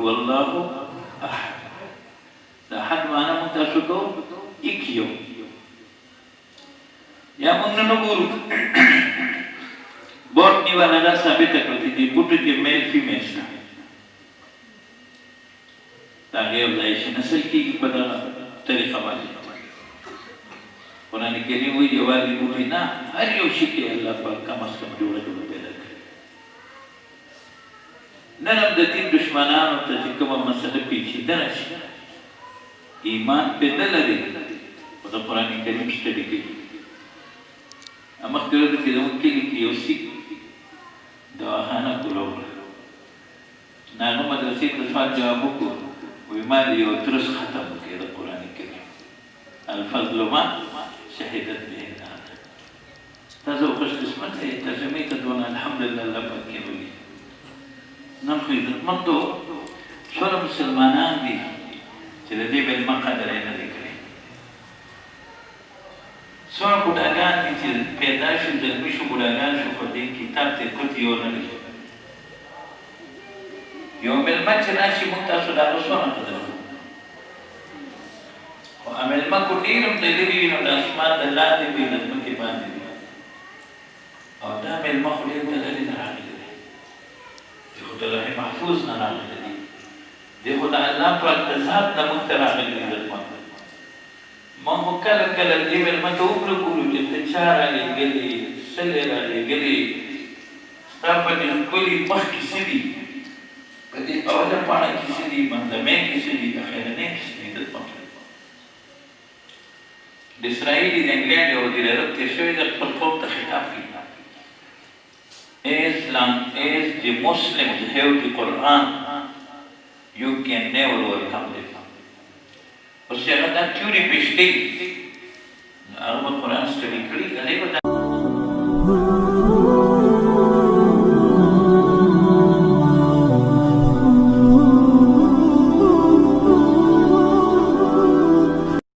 هو الله احد دا احد معنا مونږ کو اکیو یا مونږ نه ګورو بوټنی والا دا ثابت کړی دی بوټ کې میل فیمیل شته دا یو ځای چې نسل کېږي په دغه طریقه باندې قرآن کریم وایي یوازې بوټي نه هر یو شي کې الله پاک کم از کم جوړه پیدا کړي نن هم د دین دشمنانو ته چې کومه مسله پیچیده راشي ایمان پې نه لري خو د قرآن کریم سټډي کوي مخکې ورځ کې زموږ کلي کې یو سیک دواخانه کوله نه هغه مدرسې ته سوال جواب وکړو وایي ما دې یو ترس ختم کړی د قرآن کریم الفضل ما شهدت به النار تاسو خوش قسمت یې ترجمې ته دونه الحمدلله الله پاک یې ولي نن خو عزتمندو څومره مسلمانان دي چې د دې علم قدر یې نه دی کړی څومره بوډاګان دي چې پیدا شو زلمي شو بوډاګان شو خو دې کتاب ته کوتې ونه لري یو مېلمه چې راشي موږ تاسو د هغه څومره قدر خو مېلمه کو ډېر هم تللي وي نو د اسمان د لاندې وي د ځمکې باندې وي او دا مېلمه خو ډېر د لرې نه راغلی دی دی خو د لوح محفوظ نه راغلی دی دی خو د الله پاک د ذات نه موږ ته راغلی دی عزتمند موږ خو کله کله دې مېلمه ته وګورو چې ته چا رالېږلې څلې رالېږلې ستا په دې ښکلي مخ کې څه دي په دې اوله پاڼه کې څه دي منځمې کې څه دي اخرنۍ کې څه دي عزتمند د اسرائیل د انګلینډ یو وزیر عرب تېر شوی دی خپل قوم ته خطاب کوي As long as the Muslims have the Quran, you can never overcome them. اوس چې هغه دا تیوري پیش کوي هغه به قرآن سټډي کړي